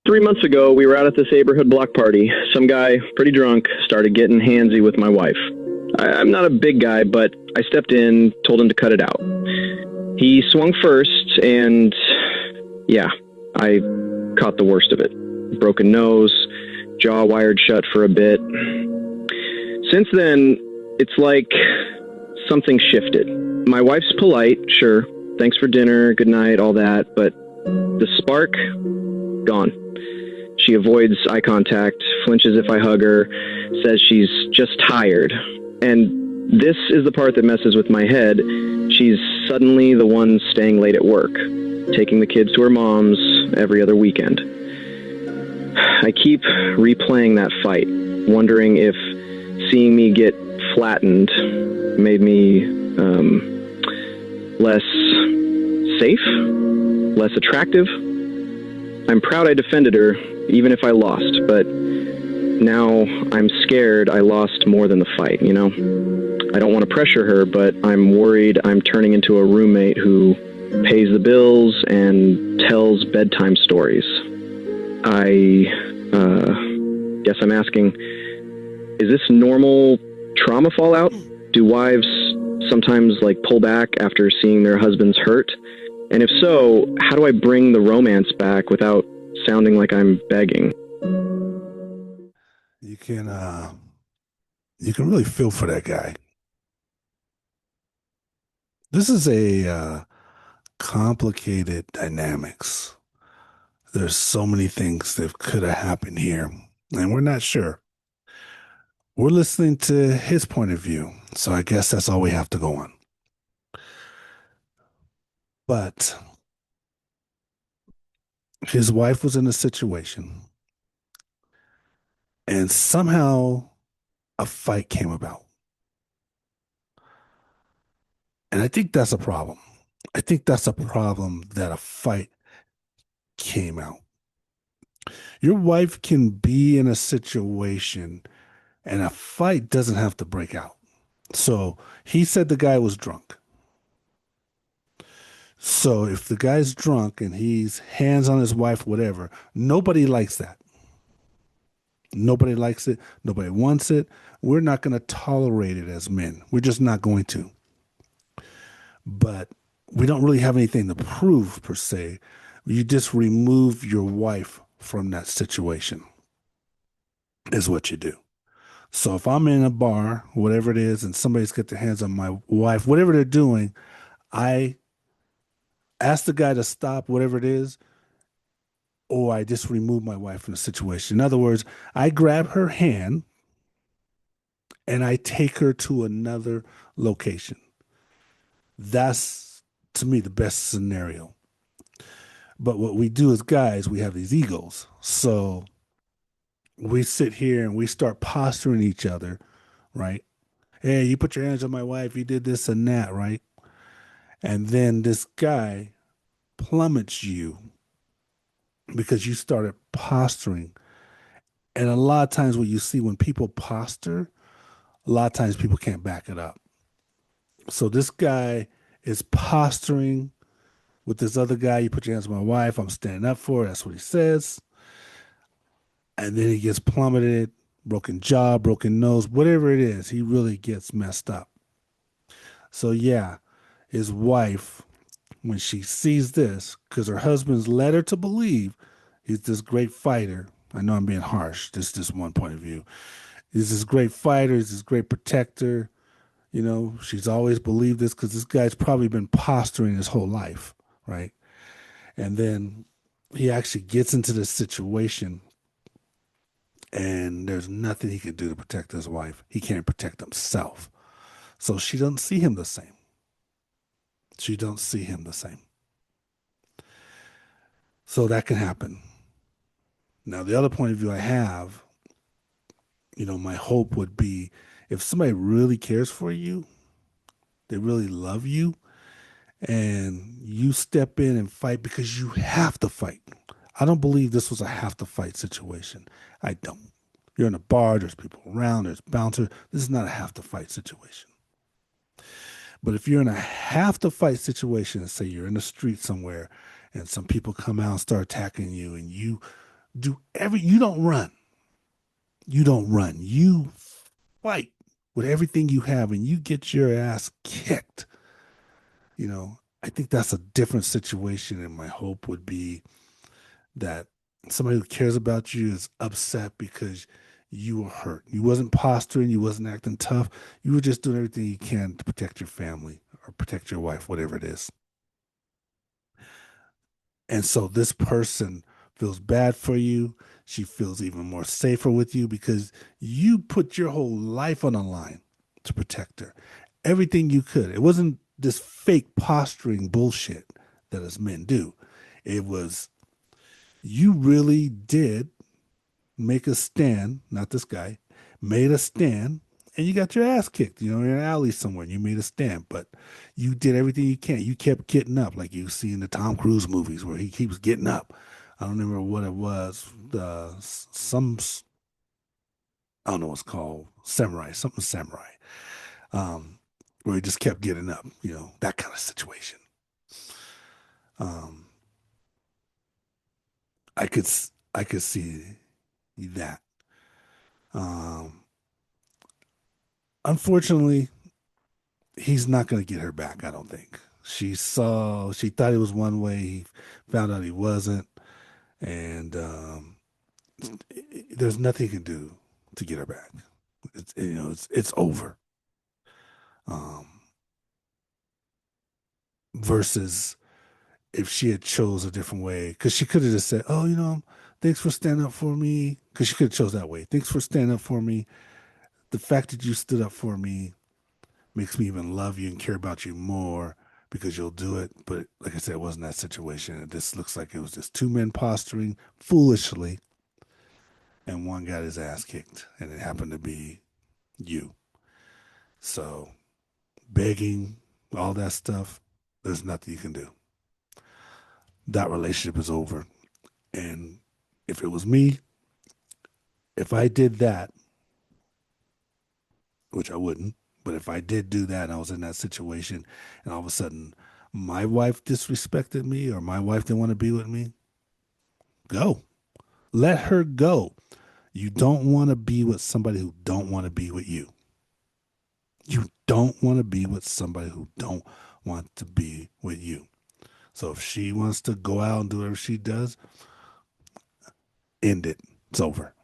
3 months ago, we were out at this neighborhood block party. Some guy, pretty drunk, started getting handsy with my wife. I'm not a big guy, but I stepped in, told him to cut it out. He swung first, and yeah, I caught the worst of it. Broken nose, jaw wired shut for a bit. Since then, it's like something shifted. My wife's polite, sure. Thanks for dinner, good night, all that, but the spark, gone. She avoids eye contact, flinches if I hug her, says she's just tired. And this is the part that messes with my head. She's suddenly the one staying late at work, taking the kids to her mom's every other weekend. I keep replaying that fight, wondering if seeing me get flattened made me less safe, less attractive. I'm proud I defended her, even if I lost, but now I'm scared I lost more than the fight, you know? I don't want to pressure her, but I'm worried I'm turning into a roommate who pays the bills and tells bedtime stories. I guess I'm asking, is this normal trauma fallout? Do wives sometimes pull back after seeing their husbands hurt? And if so, how do I bring the romance back without sounding like I'm begging? You can really feel for that guy. This is a complicated dynamics. There's so many things that could have happened here, and we're not sure. We're listening to his point of view, so I guess that's all we have to go on. But his wife was in a situation, and somehow a fight came about. And I think that's a problem. I think that's a problem that a fight came out. Your wife can be in a situation and a fight doesn't have to break out. So he said the guy was drunk. So if the guy's drunk and he's hands on his wife, whatever, nobody likes that. Nobody likes it. Nobody wants it. We're not going to tolerate it as men. We're just not going to. But we don't really have anything to prove per se. You just remove your wife from that situation, is what you do. So if I'm in a bar, whatever it is, and somebody's got their hands on my wife, whatever they're doing, I ask the guy to stop whatever it is, or I just remove my wife from the situation. In other words, I grab her hand and I take her to another location. That's, to me, the best scenario. But what we do as guys, we have these egos. So we sit here and we start posturing each other, right? Hey, you put your hands on my wife, you did this and that, right? And then this guy plummets you because you started posturing. And a lot of times what you see when people posture, a lot of times people can't back it up. So this guy is posturing with this other guy. You put your hands on my wife, I'm standing up for her. That's what he says. And then he gets plummeted, broken jaw, broken nose, whatever it is, he really gets messed up. So yeah, his wife, when she sees this, because her husband's led her to believe he's this great fighter. I know I'm being harsh. This is just one point of view. He's this great fighter. He's this great protector. You know, she's always believed this because this guy's probably been posturing his whole life, right? And then he actually gets into this situation and there's nothing he can do to protect his wife. He can't protect himself. So she doesn't see him the same. She don't see him the same. So that can happen. Now, the other point of view I have, my hope would be if somebody really cares for you, they really love you, and you step in and fight because you have to fight. I don't believe this was a have to fight situation. I don't. You're in a bar, there's people around, there's bouncers. This is not a have to fight situation. But if you're in a have to fight situation, say you're in the street somewhere and some people come out and start attacking you and you You don't run. You don't run. You fight with everything you have and you get your ass kicked. I think that's a different situation. And my hope would be that somebody who cares about you is upset because you were hurt. You wasn't posturing, you wasn't acting tough. You were just doing everything you can to protect your family or protect your wife, whatever it is. And so this person feels bad for you. She feels even more safer with you because you put your whole life on the line to protect her. Everything you could. It wasn't this fake posturing bullshit that us men do. It was you really did make a stand, not this guy, made a stand, and you got your ass kicked, in an alley somewhere, and you made a stand, but you did everything you can. You kept getting up, like you see in the Tom Cruise movies where he keeps getting up. I don't remember what it was. I don't know what's called, samurai, something samurai, um, where he just kept getting up, that kind of situation. Um, I could see that. Um, Unfortunately, he's not going to get her back, I don't think. She thought he was one way, he found out he wasn't, and there's nothing he can do to get her back. It's over. Um, versus if she had chose a different way, because she could have just said, "Oh, thanks for standing up for me," because she could have chose that way. Thanks for standing up for me. The fact that you stood up for me makes me even love you and care about you more because you'll do it. But like I said, it wasn't that situation. This looks like it was just two men posturing foolishly, and one got his ass kicked, and it happened to be you. So begging, all that stuff, there's nothing you can do. That relationship is over. And if it was me, if I did that, which I wouldn't, but if I did do that and I was in that situation and all of a sudden my wife disrespected me or my wife didn't want to be with me, go. Let her go. You don't want to be with somebody who don't want to be with you. You don't want to be with somebody who don't want to be with you. So if she wants to go out and do whatever she does, end it. It's over.